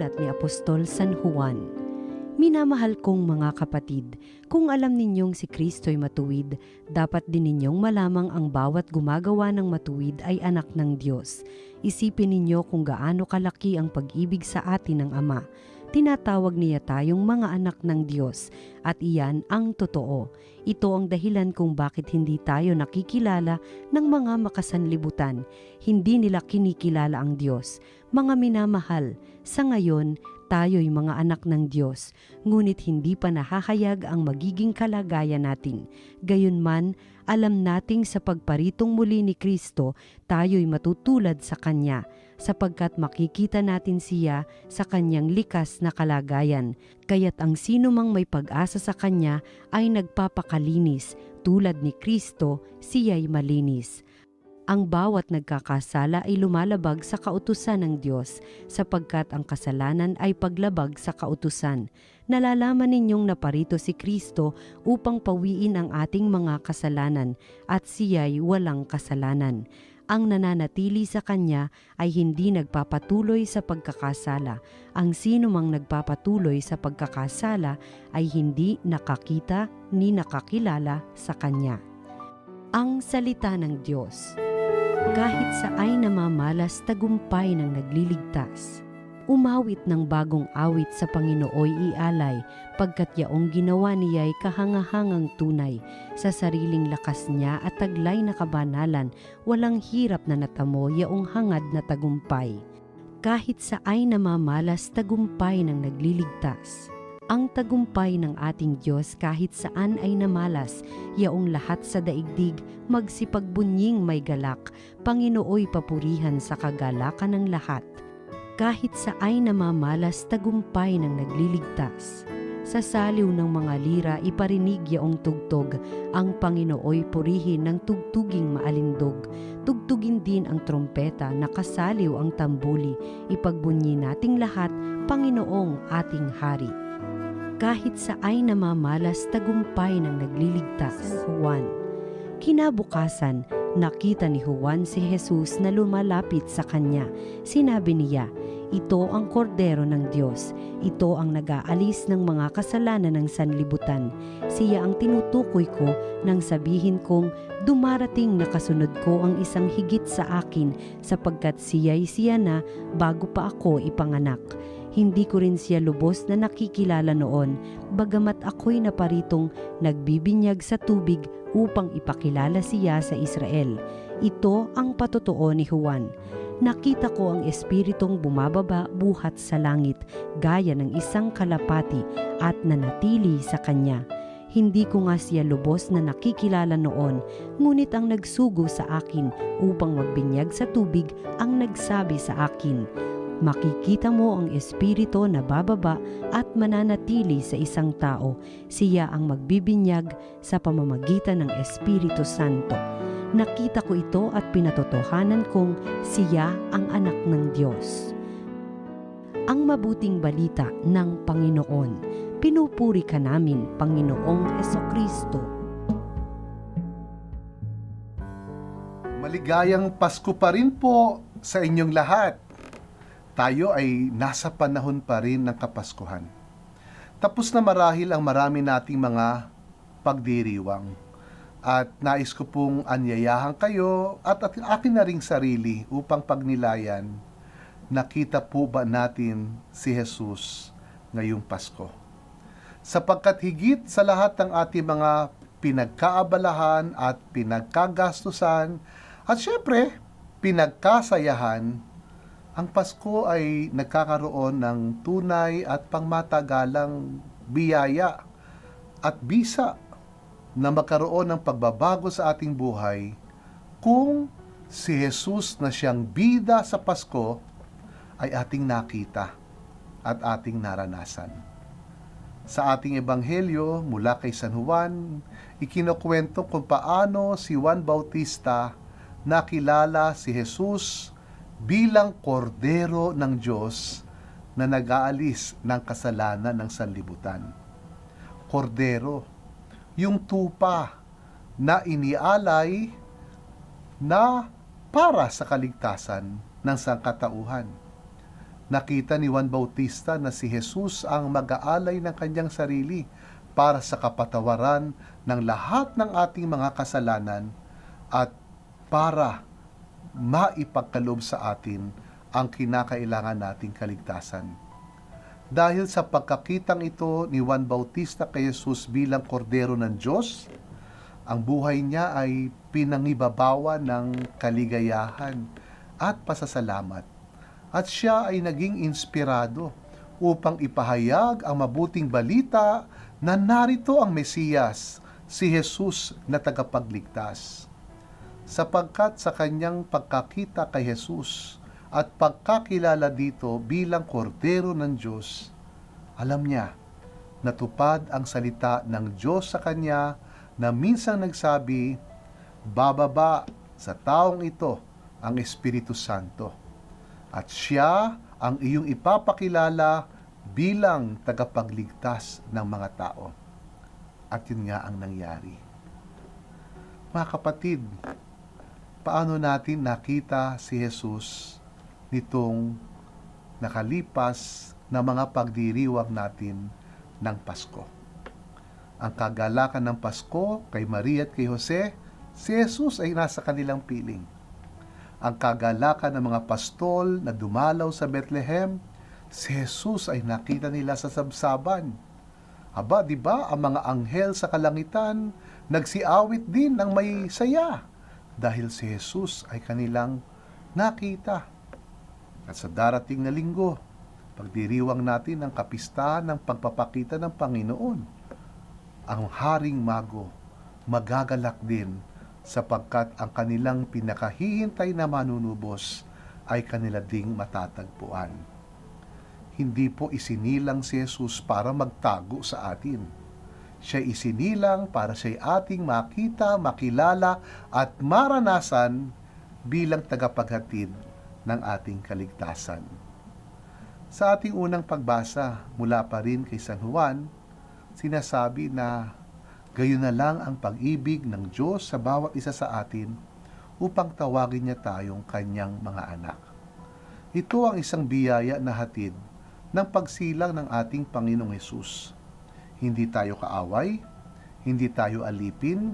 Aklat ni Apostol San Juan. Minamahal kong mga kapatid, kung alam ninyong si Kristo'y matuwid, dapat din ninyong malamang ang bawat gumagawa ng matuwid ay anak ng Diyos. Isipin ninyo kung gaano kalaki ang pag-ibig sa atin ng Ama. Tinatawag niya tayong mga anak ng Diyos at iyan ang totoo. Ito ang dahilan kung bakit hindi tayo nakikilala ng mga makasanlibutan. Hindi nila kinikilala ang Diyos. Mga minamahal, sa ngayon, tayo'y mga anak ng Diyos, ngunit hindi pa nahahayag ang magiging kalagayan natin. Gayunman, alam nating sa pagparitong muli ni Kristo, tayo'y matutulad sa Kanya, sapagkat makikita natin siya sa Kanyang likas na kalagayan. Kaya't ang sino mang may pag-asa sa Kanya ay nagpapakalinis, tulad ni Kristo, siya'y malinis. Ang bawat nagkakasala ay lumalabag sa kautusan ng Diyos, sapagkat ang kasalanan ay paglabag sa kautusan. Nalalaman ninyong naparito si Kristo upang pawiin ang ating mga kasalanan, at siya'y walang kasalanan. Ang nananatili sa Kanya ay hindi nagpapatuloy sa pagkakasala. Ang sino mang nagpapatuloy sa pagkakasala ay hindi nakakita ni nakakilala sa Kanya. Ang salita ng Diyos. Kahit sa ay namamalas tagumpay ng nagliligtas. Umawit ng bagong awit sa Panginooy ialay, pagkat yaong ginawa niya'y kahangahangang tunay. Sa sariling lakas niya at taglay na kabanalan, walang hirap na natamo yaong hangad na tagumpay. Kahit sa ay namamalas tagumpay ng nagliligtas. Ang tagumpay ng ating Diyos kahit saan ay namalas, yaong lahat sa daigdig magsipagbunying may galak, Panginooy papurihan sa kagalakan ng lahat. Kahit sa ay namamalas tagumpay ng nagliligtas. Sa saliw ng mga lira iparinig yaong tugtog, ang Panginooy purihin ng tugtuging maalindog. Tugtugin din ang trompeta, nakasaliw ang tambuli, ipagbunyi nating lahat, Panginoong ating Hari. Kahit sa ay namamalas tagumpay ng nagliligtas. Juan. Kinabukasan, nakita ni Juan si Jesus na lumalapit sa kanya. Sinabi niya, "Ito ang kordero ng Diyos. Ito ang nag-aalis ng mga kasalanan ng sanlibutan. Siya ang tinutukoy ko nang sabihin kong dumarating na kasunod ko ang isang higit sa akin, sapagkat siya na bago pa ako ipanganak. Hindi ko rin siya lubos na nakikilala noon, bagamat ako'y naparitong nagbibinyag sa tubig upang ipakilala siya sa Israel." Ito ang patotoo ni Juan. Nakita ko ang espiritong bumababa buhat sa langit, gaya ng isang kalapati, at nanatili sa kanya. Hindi ko nga siya lubos na nakikilala noon, ngunit ang nagsugo sa akin upang magbinyag sa tubig ang nagsabi sa akin, "Makikita mo ang espiritu na bababa at mananatili sa isang tao. Siya ang magbibinyag sa pamamagitan ng Espiritu Santo." Nakita ko ito at pinatotohanan kong siya ang anak ng Diyos. Ang mabuting balita ng Panginoon. Pinupuri ka namin, Panginoong Hesukristo. Maligayang Pasko pa rin po sa inyong lahat. Tayo ay nasa panahon pa rin ng Kapaskuhan. Tapos na marahil ang marami nating mga pagdiriwang. At nais ko pong anyayahan kayo at akin na ring sarili upang pagnilayan, nakita po ba natin si Jesus ngayong Pasko? Sapagkat higit sa lahat ng ating mga pinagkaabalahan at pinagkagastusan at syempre pinagkasayahan, ang Pasko ay nagkakaroon ng tunay at pangmatagalang biyaya at bisa na magkaroon ng pagbabago sa ating buhay kung si Jesus na siyang bida sa Pasko ay ating nakita at ating naranasan. Sa ating ebanghelyo mula kay San Juan, ikinukwento kung paano si Juan Bautista nakilala si Jesus bilang kordero ng Diyos na nag-aalis ng kasalanan ng sanlibutan. Kordero, yung tupa na inialay na para sa kaligtasan ng sangkatauhan. Nakita ni Juan Bautista na si Jesus ang mag-aalay ng kanyang sarili para sa kapatawaran ng lahat ng ating mga kasalanan at para maipagkaloob sa atin ang kinakailangan nating kaligtasan. Dahil sa pagkakitang ito ni Juan Bautista kay Jesus bilang kordero ng Diyos, ang buhay niya ay pinangibabawan ng kaligayahan at pasasalamat. At siya ay naging inspirado upang ipahayag ang mabuting balita na narito ang Mesiyas, si Jesus na tagapagligtas. Sapagkat sa kanyang pagkakita kay Jesus at pagkakilala dito bilang kordero ng Diyos, alam niya, natupad ang salita ng Diyos sa kanya na minsang nagsabi, bababa sa taong ito ang Espiritu Santo, at siya ang iyong ipapakilala bilang tagapagligtas ng mga tao. At yun nga ang nangyari. Mga kapatid, paano natin nakita si Jesus nitong nakalipas na mga pagdiriwang natin ng Pasko? Ang kagalakan ng Pasko kay Maria at kay Jose, si Jesus ay nasa kanilang piling. Ang kagalakan ng mga pastol na dumalaw sa Bethlehem, si Jesus ay nakita nila sa sabsaban. Aba, di ba, ang mga anghel sa kalangitan nagsiawit din ng may saya dahil si Jesus ay kanilang nakita. At sa darating na linggo, pagdiriwang natin ang kapistahan ng pagpapakita ng Panginoon. Ang Haring Mago magagalak din sapagkat ang kanilang pinakahihintay na manunubos ay kanila ding matatagpuan. Hindi po isinilang si Jesus para magtago sa atin. Siya isinilang para siya ating makita, makilala at maranasan bilang tagapaghatid ng ating kaligtasan. Sa ating unang pagbasa mula pa rin kay San Juan, sinasabi na gayon na lang ang pag-ibig ng Diyos sa bawat isa sa atin upang tawagin niya tayong kanyang mga anak. Ito ang isang biyaya na hatid ng pagsilang ng ating Panginoong Hesus. Hindi tayo kaaway, hindi tayo alipin,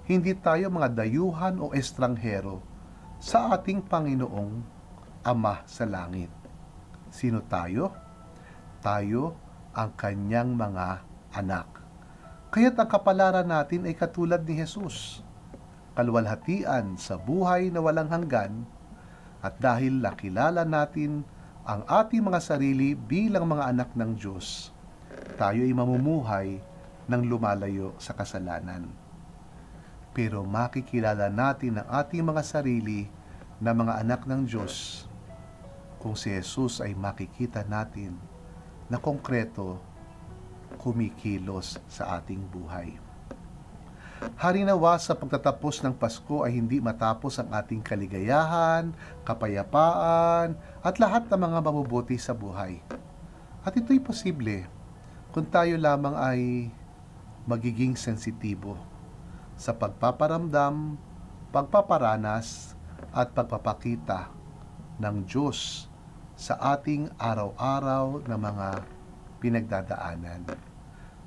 hindi tayo mga dayuhan o estranghero sa ating Panginoong Ama sa langit. Sino tayo? Tayo ang kanyang mga anak. Kaya't ang kapalaran natin ay katulad ni Jesus, kaluwalhatian sa buhay na walang hanggan, at dahil nakilala natin ang ating mga sarili bilang mga anak ng Diyos, tayo ay mamumuhay ng lumalayo sa kasalanan. Pero makikilala natin ang ating mga sarili na mga anak ng Diyos kung si Jesus ay makikita natin na konkreto kumikilos sa ating buhay. Harinawa sa pagtatapos ng Pasko ay hindi matapos ang ating kaligayahan, kapayapaan, at lahat ng mga mabubuti sa buhay. At ito'y posible kung tayo lamang ay magiging sensitibo sa pagpaparamdam, pagpaparanas, at pagpapakita ng Diyos sa ating araw-araw na mga pinagdadaanan.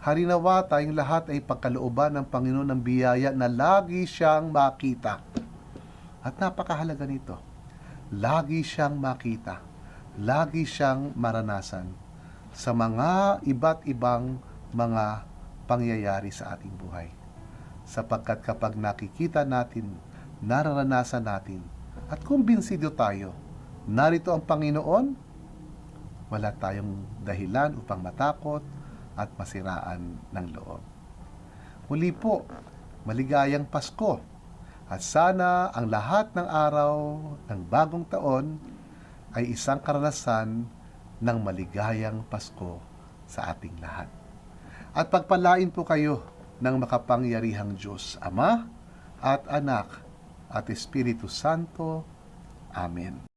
Harinawa tayong lahat ay pagkalooban ng Panginoon ng biyaya na lagi siyang makita. At napakahalaga nito. Lagi siyang makita. Lagi siyang maranasan sa mga iba't ibang mga pangyayari sa ating buhay. Sapagkat kapag nakikita natin, nararanasan natin, at kumbinsido tayo, narito ang Panginoon, wala tayong dahilan upang matakot at masiraan ng loob. Muli po, maligayang Pasko, at sana ang lahat ng araw ng bagong taon ay isang karanasan ng maligayang Pasko sa ating lahat. At pagpalain po kayo ng makapangyarihang Diyos, Ama at Anak at Espiritu Santo. Amen.